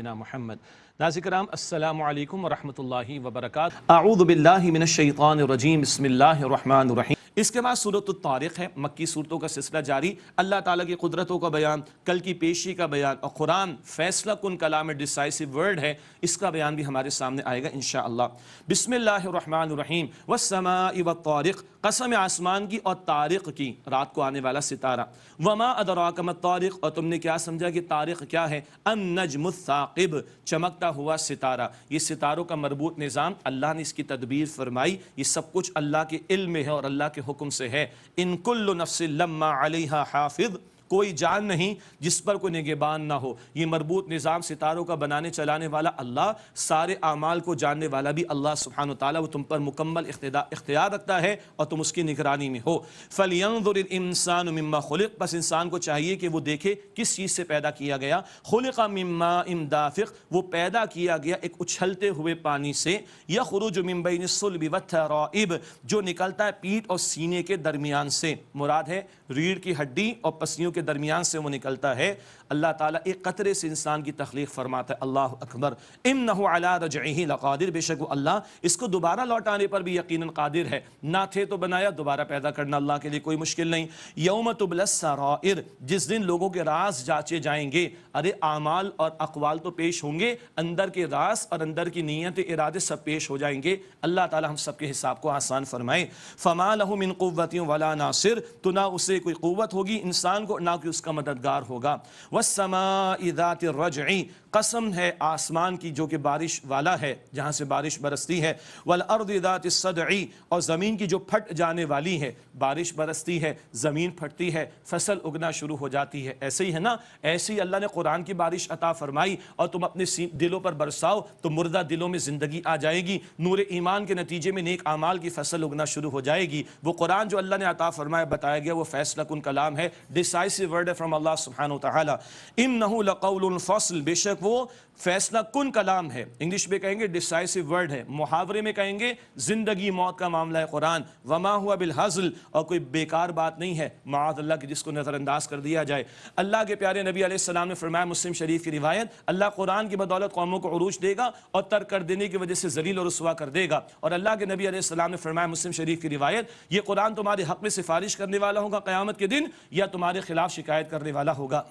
محمد ناظرین کرام السلام علیکم ورحمۃ اللہ وبرکاتہ۔ اعوذ باللہ من الشیطان الرجیم، بسم اللہ الرحمن الرحیم۔ اس کے بعد سورۃ الطارق ہے، مکی صورتوں کا سلسلہ جاری، اللہ تعالیٰ کی قدرتوں کا بیان، کل کی پیشی کا بیان، اور قرآن فیصلہ کن کلام ڈیسائسو ورڈ ہے، اس کا بیان بھی ہمارے سامنے آئے گا انشاءاللہ۔ بسم اللہ الرحمن الرحیم۔ والسماء والطارق، قسم آسمان کی اور طارق کی، رات کو آنے والا ستارہ۔ وما ادراک ما الطارق، اور تم نے کیا سمجھا کہ طارق کیا ہے؟ النجم الثاقب، چمکتا ہوا ستارہ۔ یہ ستاروں کا مربوط نظام، اللہ نے اس کی تدبیر فرمائی، یہ سب کچھ اللہ کے علم میں ہے اور اللہ کے حکم سے ہے۔ ان کل نفس لما علیہا حافظ، کوئی جان نہیں جس پر کوئی نگہبان نہ ہو۔ یہ مربوط نظام ستاروں کا بنانے چلانے والا اللہ، سارے اعمال کو جاننے والا بھی اللہ سبحانہ وتعالیٰ، وہ تم پر مکمل اختیار رکھتا ہے اور تم اس کی نگرانی میں ہو۔ فَلْيَنظُرِ الْإِنسَانُ مِمَّا خُلِقَ، بس انسان کو چاہیے کہ وہ دیکھے کس چیز سے پیدا کیا گیا۔ خُلِقَ مِن مَاءٍ دَافِقٍ، وہ پیدا کیا گیا ایک اچھلتے ہوئے پانی سے۔ يَخْرُجُ مِن بَيْنِ الصُّلْبِ وَالتَّرَائِبِ، جو نکلتا ہے پیٹھ اور سینے کے درمیان سے، مراد ہے ریڑھ کی ہڈی اور پسلیوں کے درمیان سے وہ نکلتا ہے۔ اللہ تعالیٰ ایک قطرے سے انسان کی تخلیق فرماتا ہے، اللہ اکبر۔ انہ علی رجعہ لقادر، بے شک وہ اللہ اس کو دوبارہ لوٹانے پر بھی یقیناً قادر ہے۔ نہ تھے تو بنایا، دوبارہ پیدا کرنا اللہ کے لیے کوئی مشکل نہیں۔ یوم تبلی السرائر، جس دن لوگوں کے راز جانچے جائیں گے۔ ارے اعمال اور اقوال تو پیش ہوں گے، اندر کے راز اور اندر کی نیت ارادے سب پیش ہو جائیں گے۔ اللہ تعالیٰ ہم سب کے حساب کو آسان فرمائے۔ فما لہ من قوت ولا ناصر، تو نہ اسے کوئی قوت ہوگی انسان کو، نہ کہ اس کا مددگار ہوگا۔ والسماء ذات الرجع، قسم ہے آسمان کی جو کہ بارش والا ہے، جہاں سے بارش برستی ہے۔ والارض ذات الصدع، اور زمین کی جو پھٹ جانے والی ہے، بارش برستی ہے، زمین پھٹتی ہے، فصل اگنا شروع ہو جاتی ہے۔ ایسے ہی ہے نا، ایسے ہی اللہ نے قرآن کی بارش عطا فرمائی اور تم اپنے دلوں پر برساؤ تو مردہ دلوں میں زندگی آ جائے گی، نور ایمان کے نتیجے میں نیک اعمال کی فصل اگنا شروع ہو جائے گی۔ وہ قرآن جو اللہ نے عطا فرمایا، بتایا گیا، وہ فیصلہ کن کلام ہے، ڈیسائسو ورڈ ہے فرام اللہ سبحانہ وتعالی۔ انہ لقول فصل، بے شک وہ فیصلہ کن کلام ہے، انگلش میں کہیں گے ڈیسائسو ورڈ ہے، محاورے میں کہیں گے زندگی موت کا معاملہ ہے قرآن۔ وما ہوا بالہزل، اور کوئی بیکار بات نہیں ہے، معاذ اللہ کی جس کو نظر انداز کر دیا جائے۔ اللہ کے پیارے نبی علیہ السلام نے فرمایا، مسلم شریف کی روایت، اللہ قرآن کی بدولت قوموں کو عروج دے گا اور ترک کر دینے کی وجہ سے ذلیل اور رسوا کر دے گا۔ اور اللہ کے نبی علیہ السلام نے فرمایا، مسلم شریف کی روایت، یہ قرآن تمہارے حق میں سفارش کرنے والا ہوگا قیامت کے دن، یا تمہارے خلاف شکایت کرنے والا ہوگا۔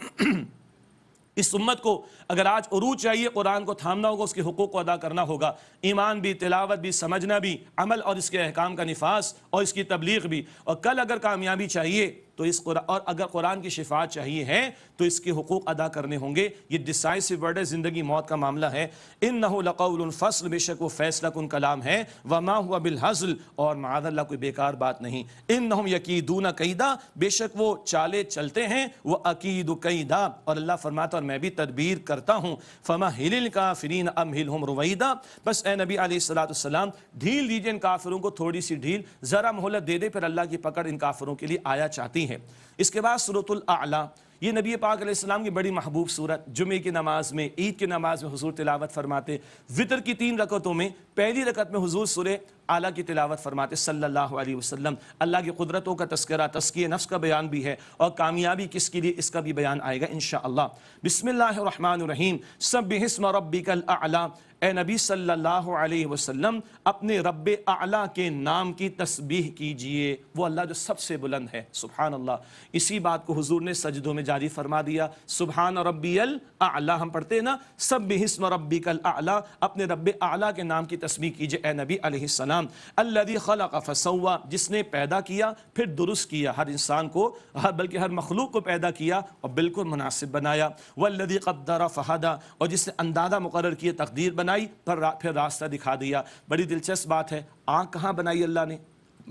اس امت کو اگر آج عروج چاہیے، قرآن کو تھامنا ہوگا، اس کے حقوق کو ادا کرنا ہوگا، ایمان بھی، تلاوت بھی، سمجھنا بھی، عمل اور اس کے احکام کا نفاذ اور اس کی تبلیغ بھی۔ اور کل اگر کامیابی چاہیے تو اس قرآن، اور اگر قرآن کی شفاعت چاہیے ہے تو اس کے حقوق ادا کرنے ہوں گے۔ یہ ڈیسائسو ورڈ ہے، زندگی موت کا معاملہ ہے۔ انہ لقول فصل، بے شک وہ فیصلہ کن کلام ہے۔ وما ہوا بالہزل، اور معاذ اللہ کوئی بیکار بات نہیں۔ انہم یکیدون کیدا، بے شک وہ چالے چلتے ہیں، وہ اکید کیدا، اور اللہ فرماتا اور میں بھی تدبیر کرتا ہوں۔ فمہل الکافرین امہلہم رویدا، بس اے نبی علیہ السلام ڈھیل دیجئے ان کافروں کو، تھوڑی سی ڈھیل، ذرا مہلت دے دے، پھر اللہ کی پکڑ ان کافروں کے لیے آیا چاہتی ہے۔ اس کے بعد سورۃ الاعلیٰ، یہ نبی پاک علیہ السلام کی بڑی محبوب سورت، جمعے کی نماز میں، عید کی نماز میں حضور تلاوت فرماتے، وطر کی 3 رکعتوں میں پہلی رکعت میں حضور سورہ اعلیٰ کی تلاوت فرماتے صلی اللہ علیہ وسلم۔ اللہ کی قدرتوں کا تذکرہ، تزکیہ نفس کا بیان بھی ہے، اور کامیابی کس کے لیے اس کا بھی بیان آئے گا انشاءاللہ۔ بسم اللہ الرحمن الرحیم۔ سبح اسم ربک الاعلیٰ، اے نبی صلی اللہ علیہ وسلم اپنے رب اعلیٰ کے نام کی تسبیح کیجئے، وہ اللہ جو سب سے بلند ہے، سبحان اللہ۔ اسی بات کو حضور نے سجدوں میں جاری فرما دیا، سبحان ربی الاعلیٰ ہم پڑھتے ہیں نا، سبح اسم ربک الاعلیٰ، اپنے رب اعلیٰ کے نام کی تسبیح کیجئے اے نبی علیہ السلام۔ الذی خلق فسوی، جس نے پیدا کیا پھر درست کیا، ہر انسان کو، بلکہ ہر مخلوق کو پیدا کیا اور بالکل مناسب بنایا۔ والذی قدر فہدی، اور جس نے اندازہ مقرر کیا، تقدیر بنائی، پھر راستہ دکھا دیا۔ بڑی دلچسپ بات ہے، آنکھ کہاں بنائی اللہ نے؟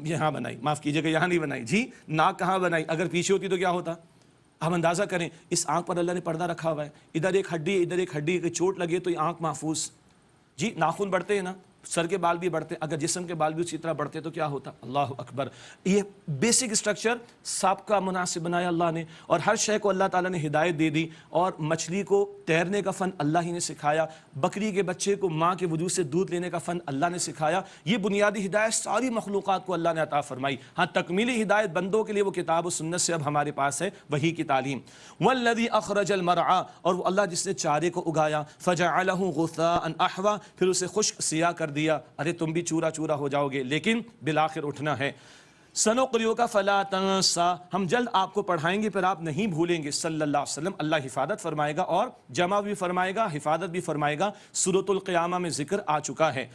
یہاں بنائی، معاف کیجئے گا یہاں نہیں بنائی جی۔ ناک کہاں بنائی؟ اگر پیچھے ہوتی تو کیا ہوتا؟ ہم اندازہ کریں، اس آنکھ پر اللہ نے پردہ رکھا ہوا ہے، ادھر ایک ہڈی، ادھر ایک ہڈی، کہ چوٹ لگے تو یہ آنکھ محفوظ۔ جی ناخن بڑھتے ہیں نا، سر کے بال بھی بڑھتے، اگر جسم کے بال بھی اسی طرح بڑھتے تو کیا ہوتا؟ اللہ اکبر. یہ بیسک اسٹرکچر سب کا مناسب بنایا اللہ نے، اور ہر شے کو اللہ تعالیٰ نے ہدایت دے دی. اور مچھلی کو تیرنے کا فن اللہ ہی نے سکھایا، بکری کے بچے کو ماں کے وجود سے دودھ لینے کا فن اللہ نے سکھایا. یہ بنیادی ہدایت ساری مخلوقات کو اللہ نے عطا فرمائی. ہاں تکمیلی ہدایت بندوں کے لیے وہ کتاب و سنت سے اب ہمارے پاس ہے، وہی کی تعلیم. والذی اخرج المرعى، اور وہ اللہ جس نے چارے کو اگایا، فجعلہ غثاء احوا، پھر اسے خشک سیاہ کر دیا. ارے تم بھی چورا چورا ہو جاؤ گے لیکن بالآخر اٹھنا ہے. سنقرئک فلا تنسى، ہم جلد آپ کو پڑھائیں گے پھر آپ نہیں بھولیں گے. صلی اللہ علیہ وسلم اللہ حفاظت فرمائے گا، اور جمع بھی فرمائے گا، حفاظت بھی فرمائے گا. سورۃ القیامہ میں ذکر آ چکا ہے.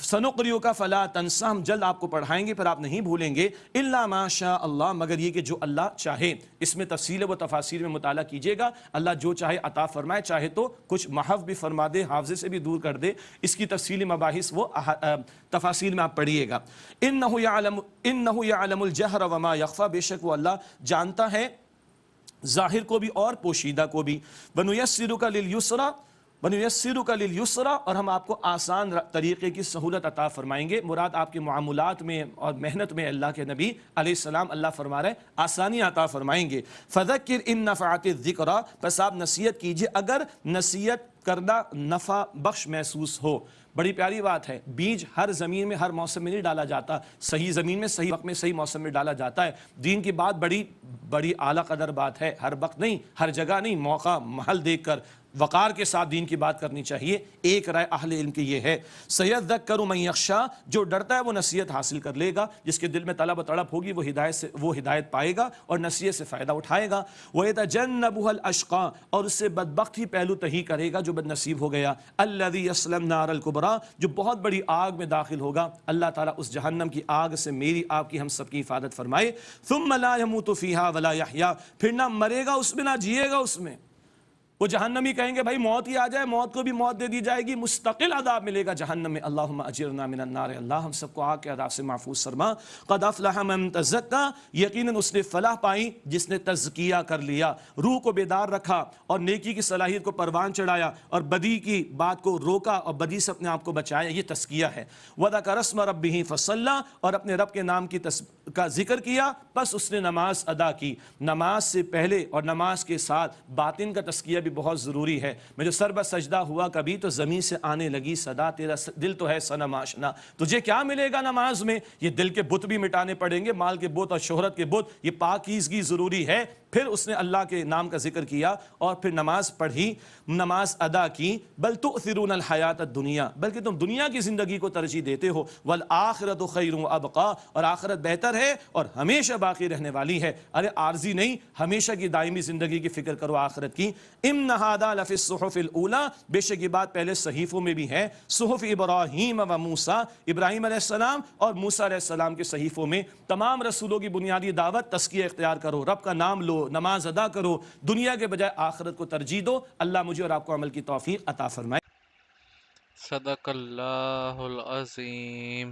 سنقرئک فلا تنسى، ہم جلد آپ کو پڑھائیں گے پھر آپ نہیں بھولیں گے. الا ما شاء اللہ، مگر یہ کہ جو اللہ چاہے. اس میں تفصیل و تفاسیر میں مطالعہ کیجیے گا. اللہ جو چاہے عطا فرمائے، چاہے تو کچھ محو بھی فرما دے، حافظے سے بھی دور کر دے. اس کی تفصیلی مباحث وہ تفاصیل میں آپ پڑھیے گا. انہ یعلم الجہر وما یخفی، بے شک وہ اللہ جانتا ہے ظاہر کو بھی اور پوشیدہ کو بھی. ونیسرک للیسرا، ونیسرک للیسرا، اور ہم آپ کو آسان طریقے کی سہولت عطا فرمائیں گے. مراد آپ کے معاملات میں اور محنت میں اللہ کے نبی علیہ السلام اللہ فرما رہے ہیں آسانی عطا فرمائیں گے. فذکر ان نفعت الذکریٰ، پس آپ نصیحت کیجئے اگر نصیحت کرنا نفع بخش محسوس ہو. بڑی پیاری بات ہے. بیج ہر زمین میں ہر موسم میں نہیں ڈالا جاتا، صحیح زمین میں صحیح وقت میں صحیح موسم میں ڈالا جاتا ہے. دین کی بات بڑی اعلیٰ قدر بات ہے. ہر وقت نہیں، ہر جگہ نہیں، موقع محل دیکھ کر وقار کے ساتھ دین کی بات کرنی چاہیے. ایک رائے اہل علم کی یہ ہے، سیذکر من یخشی، جو ڈرتا ہے وہ نصیحت حاصل کر لے گا. جس کے دل میں طلب و تڑپ ہوگی وہ ہدایت پائے گا اور نصیحت سے فائدہ اٹھائے گا. وَيَتَجَنَّبُهَا الْأَشْقَى، اور اس سے بدبخت ہی پہلو تہی کرے گا جو بد نصیب ہو گیا. الَّذِي يَصْلَى النَّارَ الْكُبْرَى، جو بہت بڑی آگ میں داخل ہوگا. اللہ تعالیٰ اس جہنم کی آگ سے میری آپ کی ہم سب کی حفاظت فرمائے. ثُمَّ لَا يَمُوتُ فِيهَا وَلَا يَحْيَا، پھر نہ مرے گا اس میں نہ جیے گا اس میں. وہ جہنمی کہیں گے بھائی موت ہی آ جائے، موت کو بھی موت دے دی جائے گی، مستقل عذاب ملے گا جہنم میں. اللہم اجرنا من النار، اللہ ہم سب کو آگ کے عذاب سے محفوظ فرما. قد افلح من تزکا، یقیناً اس نے فلاح پائی جس نے تزکیہ کر لیا، روح کو بیدار رکھا اور نیکی کی صلاحیت کو پروان چڑھایا اور بدی کی بات کو روکا اور بدی سے اپنے آپ کو بچایا. یہ تزکیہ ہے. وذکر اسم ربہ فصلی، اور اپنے رب کے نام کا ذکر کیا بس اس نے نماز ادا کی. نماز سے پہلے اور نماز کے ساتھ باطن کا تزکیہ بھی بہت ضروری ہے. میں جو سر بسجدہ ہوا کبھی تو زمین سے آنے لگی صدا، تیرا دل تو ہے صنم آشنا. تجھے کیا ملے گا نماز میں؟ یہ دل کے بت بھی مٹانے پڑیں گے، مال کے بت اور شہرت کے بت. یہ پاکیزگی ضروری ہے. پھر اس نے اللہ کے نام کا ذکر کیا اور پھر نماز پڑھی، نماز ادا کی. بل تؤثرون الحیات الدنیا، بلکہ تم دنیا کی زندگی کو ترجیح دیتے ہو. والآخرۃ خیر وابقیٰ، اور آخرت بہتر ہے اور ہمیشہ باقی رہنے والی ہے. ارے عارضی نہیں، ہمیشہ کی دائمی زندگی کی فکر کرو آخرت کی. ان ھذا لفی الصحف الاولیٰ، بے شک یہ بات پہلے صحیفوں میں بھی ہے. صحف ابراہیم و موسیٰ، ابراہیم علیہ السلام اور موسیٰ علیہ السلام کے صحیفوں میں. تمام رسولوں کی بنیادی دعوت تزکیہ اختیار کرو، رب کا نام لو، نماز ادا کرو، دنیا کے بجائے آخرت کو ترجیح دو. اللہ مجھے اور آپ کو عمل کی توفیق عطا فرمائے. صدق اللہ العظیم.